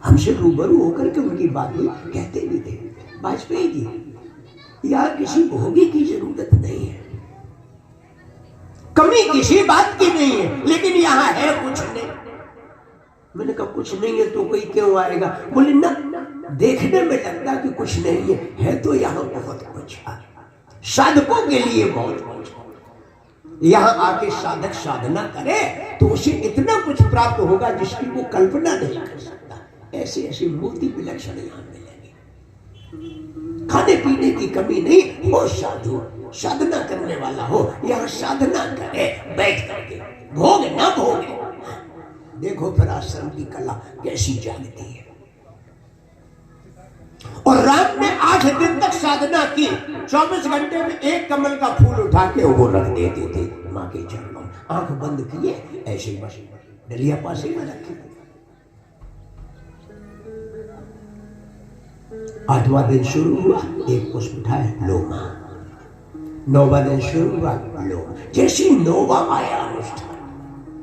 हमसे रूबरू होकर के उनकी बात हुई, कहते भी थे वाजपेयी जी यहाँ किसी भोगी की जरूरत नहीं है, कमी किसी बात की नहीं है, लेकिन यहाँ है कुछ नहीं। मैंने कहा कुछ नहीं है तो कोई क्यों आएगा? बोले ना, देखने में लगता कि कुछ नहीं है तो यहाँ बहुत कुछ है, साधकों के लिए बहुत कुछ। यहाँ आके साधक साधना करे तो उसे इतना कुछ प्राप्त होगा जिसकी वो कल्पना नहीं कर सकता। ऐसे ऐसे मोती विलक्षण यहाँ मिलेंगे। खाने पीने की कमी नहीं हो, साधु साधना करने वाला हो, यहाँ साधना करे बैठ करके, भोग ना भोगे। देखो फिर आश्रम की कला कैसी जागती है। और राम ने 8 दिन तक साधना की, 24 घंटे में एक कमल का फूल उठा के वो रख देते थे माँ के चरणों में, आंख बंद किए ऐसे बस डलिया पासे में रखी। 8वां दिन शुरू हुआ, एक पुष्प उठाया, लो मां। 9वां दिन शुरू हुआ, लो। जैसे 9वां आया अनुष्ठान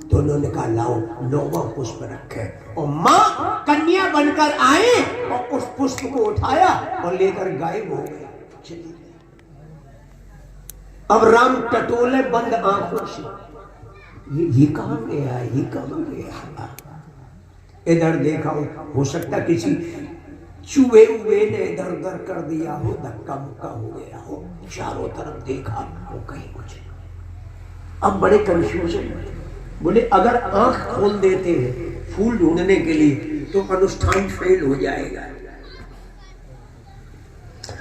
तो उन्होंने कहा लाओ 9वां पुष्प रखे, और मां कन्या बनकर आई और उस पुष्प को उठाया और लेकर गायब हो गए, चली गई। अब राम टटोले बंद आंखों से, ये कहां गया, ये कहां गया? इधर देखा, हो सकता किसी चूहे हुए ने इधर उधर कर दिया हो, धक्का मुक्का हो गया हो। चारों तरफ देखा, वो कहीं कुछ। अब बड़े कंफ्यूजन में, बोले अगर आंख खोल देते हैं फूल ढूंढने के लिए तो अनुष्ठान फेल हो जाएगा,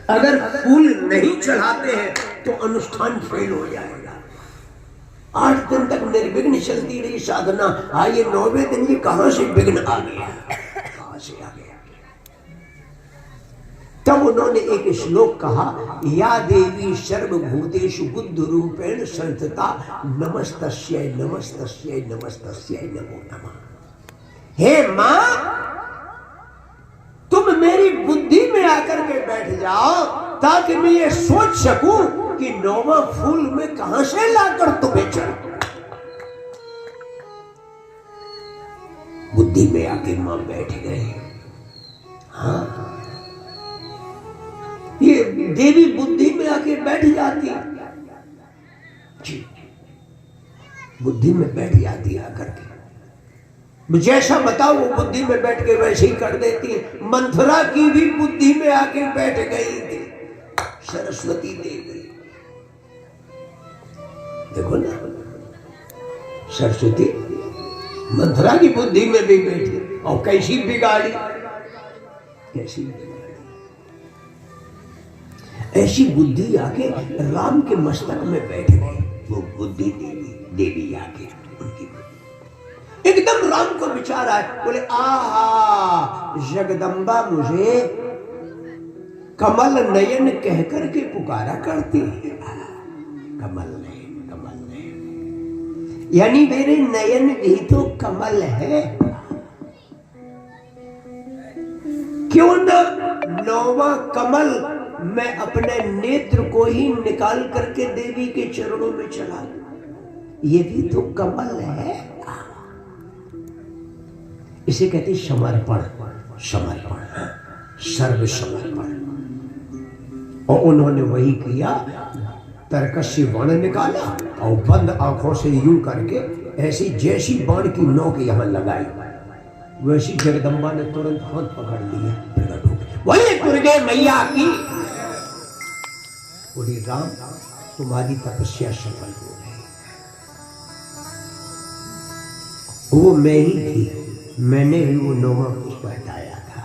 अगर फूल नहीं चढ़ाते हैं तो अनुष्ठान फेल हो जाएगा। 8 दिन तक निर्विघ्न चलती रही साधना, ये 9वें दिन ये कहां से विघ्न आ गया, कहां से आ गया? तब उन्होंने एक श्लोक कहा, या देवी सर्वभूतेषु बुद्ध रूपेण संस्थिता नमस्तस्यै नमस्तस्यै नमस्तस्यै नमो नमः। हे मां, तुम मेरी बुद्धि में आकर के बैठ जाओ ताकि मैं ये सोच सकूं कि 9वां फूल में कहां से लाकर तुम्हें चढ़ाऊं। बुद्धि में आके मां बैठ गए। हाँ, ये देवी बुद्धि में आके बैठ जाती, जी बुद्धि में बैठ जाती आकर के, जैसा बताओ वो बुद्धि में बैठ के वैसे ही कर देती है। मंथरा की भी बुद्धि में आके बैठ गई थी सरस्वती देवी। देखो ना, सरस्वती मंथरा की बुद्धि में भी बैठी और कैसी बिगाड़ी, कैसी बिगाड़ी। ऐसी बुद्धि आके राम के मस्तक में बैठ गई, वो बुद्धि देवी आके उनकी एकदम राम को विचार आया। बोले आहा, जगदम्बा मुझे कमल नयन कहकर के पुकारा करती है। कमल नयन, कमल नयन, यानी मेरे नयन भी तो कमल है। क्यों न 9वां कमल मैं अपने नेत्र को ही निकाल करके देवी के चरणों में चला दूं, ये भी तो कमल है। इसे कहते समर्पण, समर्पण, सर्व समर्पण। और उन्होंने वही किया, तरकस से बाण निकाला और बंद आंखों से यूं करके ऐसी जैसी बाण की नोक यहां लगाई, वैसी जगदम्बा ने तुरंत हाथ पकड़ लिया, प्रकट हो गई। वही दुर्गे मैया की। बोली राम, तुम्हारी तपस्या सफल हो गई। वो मैं ही थी, मैंने ही वो 9वां पुष्प हटाया था।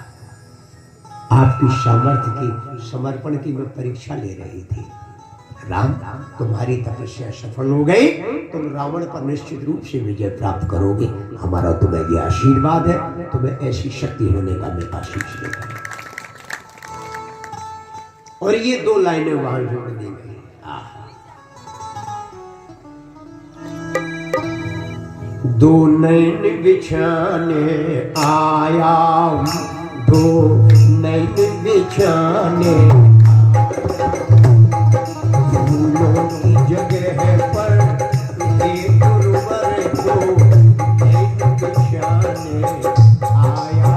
आपकी सामर्थ्य की, समर्पण की मैं परीक्षा ले रही थी। राम, तुम्हारी तपस्या सफल हो गई, तुम रावण पर निश्चित रूप से विजय प्राप्त करोगे। हमारा तुम्हें यह आशीर्वाद है, तुम्हें ऐसी शक्ति होने का मैं आशीष देता हूं। और ये 2 लाइनें वहां जोड़ दी गई। दो नैन बिछाने आया, 2 नैन बिछाने, फूलों की जगह पर एक उर्वर 2 नैन बिछाने आया।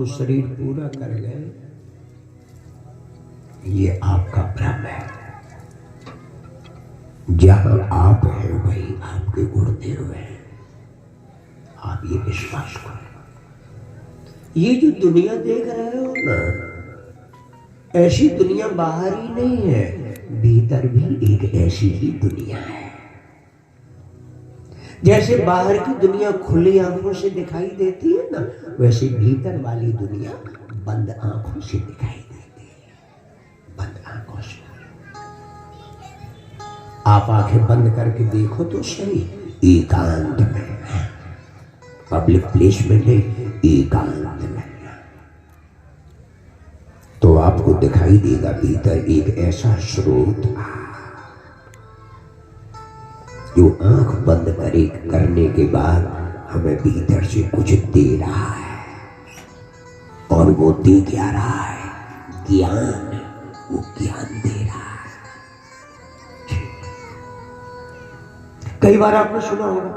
को शरीर पूरा कर गए, ये आपका भ्रम है। जहां आप हैं वही आपके गुरुदेव हैं, आप ये विश्वास करो। ये जो दुनिया देख रहे हो ना, ऐसी दुनिया बाहर ही नहीं है, भीतर भी एक ऐसी ही दुनिया है। जैसे बाहर की दुनिया खुली आंखों से दिखाई देती है ना, वैसे भीतर वाली दुनिया बंद आंखों से दिखाई देती है, बंद आंखों से। आप आंखें बंद करके देखो तो सही, एकांत में, पब्लिक प्लेस में नहीं, एकांत में, तो आपको दिखाई देगा भीतर एक ऐसा स्रोत जो आंख बंद करने के बाद हमें भीतर से कुछ दे रहा है, और वो दे क्या रहा है? ज्ञान, वो ज्ञान दे रहा है। कई बार आपने सुना होगा,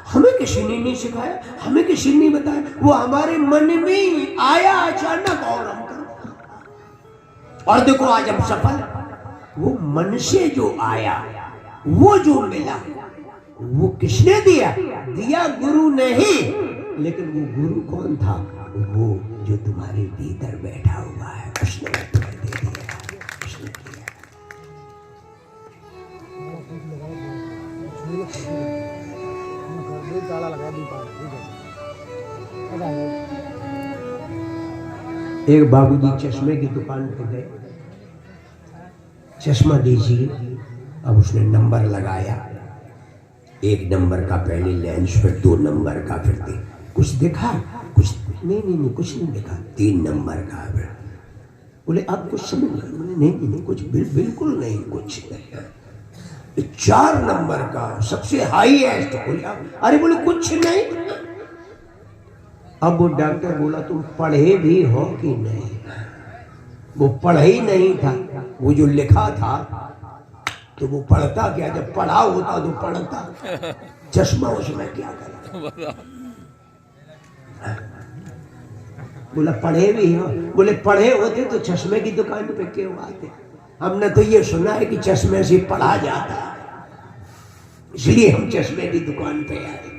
हमें किसी ने नहीं सिखाया, हमें किसी ने नहीं बताया, वो हमारे मन में आया अचानक और हम और देखो आज हम सफल। वो मन से जो आया, वो जो मिला, वो किसने दिया? दिया गुरु ने ही। लेकिन वो गुरु कौन था? वो जो तुम्हारे भीतर बैठा हुआ है, उसने तुम्हें दे दिया, उसने दिया। एक बाबूजी चश्मे की दुकान पे गए, चश्मा दीजिए। अब उसने नंबर लगाया, 1 नंबर का पहले लेंस, फिर 2 नंबर का, फिर कुछ दिखा, कुछ नहीं कुछ नहीं दिखा, 3 नंबर का। फिर बोले अब कुछ समझ नहीं, कुछ बिल्कुल नहीं, कुछ नहीं। 4 नंबर का सबसे हाईएस्ट। बोले अरे, बोले कुछ नहीं। अब वो डॉक्टर बोला तुम पढ़े भी हो कि नहीं? वो पढ़े ही नहीं था, वो जो लिखा था तो वो पढ़ता क्या? जब पढ़ा होता तो पढ़ता, चश्मा उसमें क्या करा? बोला पढ़े भी हो? बोले पढ़े होते तो चश्मे की दुकान पे क्यों आते? हमने तो ये सुना है कि चश्मे से पढ़ा जाता, इसलिए हम चश्मे की दुकान पे आए।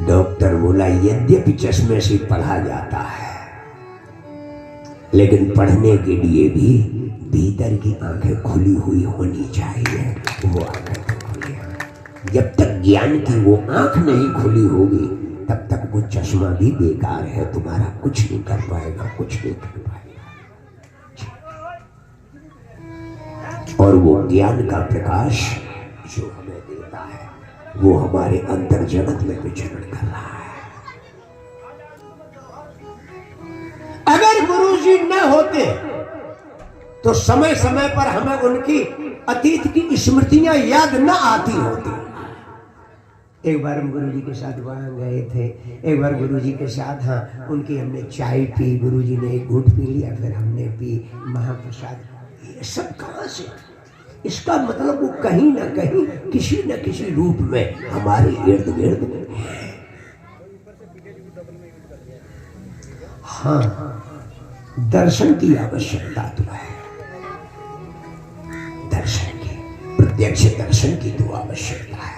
डॉक्टर बोला यद्यपि चश्मे से पढ़ा जाता है, लेकिन पढ़ने के लिए भी भीतर की आंखें खुली हुई होनी चाहिए। वो आंखें खुली हैं। जब तक ज्ञान की वो आंख नहीं खुली होगी, तब तक वो चश्मा भी बेकार है, तुम्हारा कुछ नहीं कर पाएगा, कुछ नहीं कर पाएगा। और वो ज्ञान का प्रकाश जो हमें देता है, वो हमारे अंतर जगत में विचरण कर रहा है। अगर गुरुजी न होते तो समय समय पर हमें उनकी अतीत की स्मृतियां याद न आती होती। एक बार हम गुरुजी के साथ वहां गए थे, एक बार गुरुजी के साथ उनकी हमने चाय पी, गुरुजी ने एक घूंट पी लिया, फिर हमने पी महाप्रसाद। ये सब कहां से? इसका मतलब वो कहीं ना कहीं किसी न किसी रूप में हमारे इर्द गिर्द है। हाँ, दर्शन की आवश्यकता तो है, दर्शन की, प्रत्यक्ष दर्शन की तो आवश्यकता है।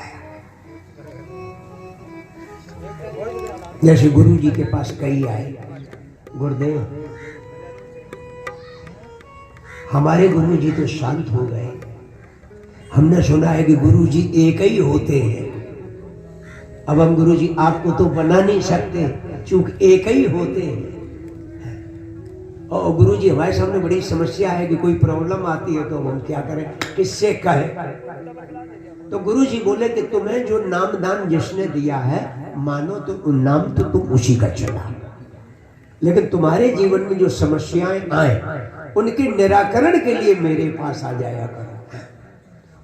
जैसे गुरु जी के पास कई आए, गुरुदेव हमारे गुरु जी तो शांत हो गए, हमने सुना है कि गुरु जी एक ही होते हैं। अब हम गुरु जी आपको तो बना नहीं सकते, चूंकि एक ही होते हैं। और गुरु जी हमारे सामने बड़ी समस्या है कि कोई प्रॉब्लम आती है तो हम क्या करें, किससे कहें? तो गुरु जी बोले कि तुम्हें जो नाम दान जिसने दिया है, मानो तो नाम तो तुम उसी का चला, लेकिन तुम्हारे जीवन में जो समस्याएं आए उनके निराकरण के लिए मेरे पास आ जाया करो।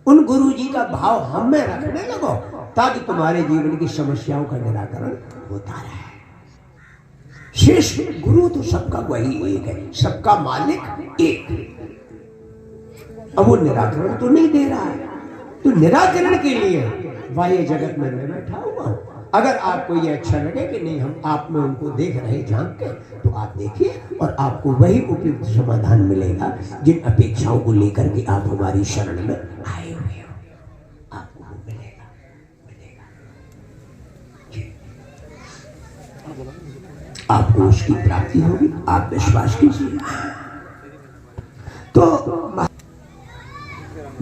उन गुरु जी का भाव हम में रखने लगो, ताकि तुम्हारे जीवन की समस्याओं का निराकरण होता रहे। शेष गुरु तो सबका वही एक है, सबका मालिक एक। अब वो निराकरण तो नहीं दे रहा है, तो निराकरण के लिए बाह्य जगत में मैं बैठा हुआ हूं, अगर आपको ये अच्छा लगे कि नहीं हम आप में उनको देख रहे झांक के, तो आप देखिए और आपको वही उपयुक्त समाधान मिलेगा जिन अपेक्षाओं को लेकर के आप हमारी शरण में आए हुए हो, आपको वो मिलेगा। आपको उसकी प्राप्ति होगी, आप विश्वास कीजिए। तो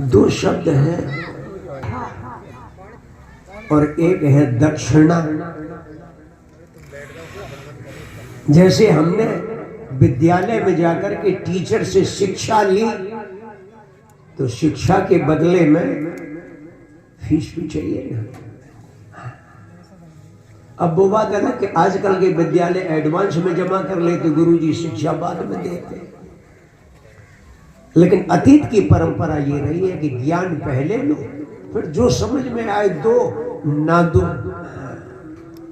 दो शब्द हैं और एक है दक्षिणा। जैसे हमने विद्यालय में जाकर के टीचर से शिक्षा ली, तो शिक्षा के बदले में फीस भी चाहिए ना। अब वो बात है ना कि आजकल के विद्यालय एडवांस में जमा कर लेते, गुरुजी शिक्षा बाद में देते। लेकिन अतीत की परंपरा ये रही है कि ज्ञान पहले लो, फिर जो समझ में आए दो, ना दो,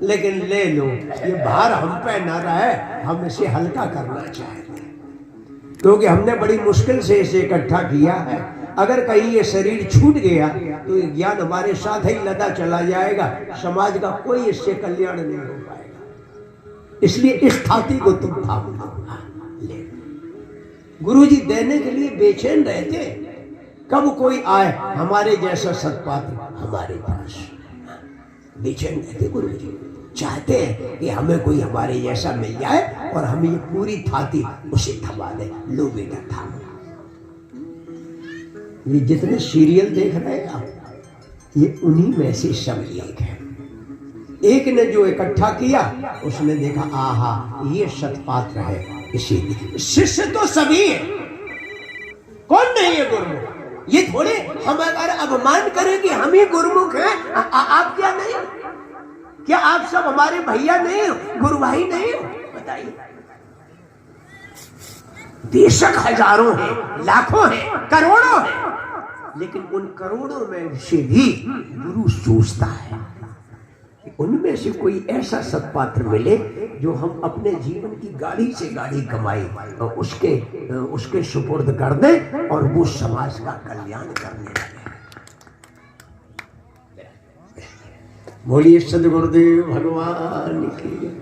लेकिन ले लो। ये भार हम पे ना रहे, हम इसे हल्का करना चाहते हैं, क्योंकि हमने बड़ी मुश्किल से इसे इकट्ठा किया है। अगर कहीं ये शरीर छूट गया तो ये ज्ञान हमारे साथ ही लदा चला जाएगा, समाज का कोई इससे कल्याण नहीं हो पाएगा। इसलिए इस थाती को तुम थाम लो, ले। गुरुजी देने के लिए बेचैन रहते, कब कोई आए हमारे जैसा सत्पात्र हमारे पास, बेचैन रहते। गुरुजी चाहते हैं कि हमें कोई हमारे जैसा मिल जाए और हमें ये पूरी थाती उसे थमा दे। लो बेटा थाम। ये जितने सीरियल देख रहे हैं आप, ये उन्हीं में से सब एक है। एक ने जो इकट्ठा किया, उसने देखा आहा ये सत्पात्र है, इसीलिए शिष्य तो सभी है, कौन नहीं है गुरुमुख। ये थोड़े हम अगर अभिमान करें कि हम ही गुरुमुख हैं, आप क्या नहीं, क्या आप सब हमारे भैया नहीं हो, गुरु भाई नहीं हो? बताइए। बेशक हजारों हैं, लाखों हैं, करोड़ों हैं, लेकिन उन करोड़ों में से भी गुरु सोचता है कि उनमें से कोई ऐसा सत्पात्र मिले जो हम अपने जीवन की गाड़ी से गाड़ी कमाई और उसके सुपुर्द कर दें और वो समाज का कल्याण करने लगे। बोलिए सद्गुरुदेव भगवान की।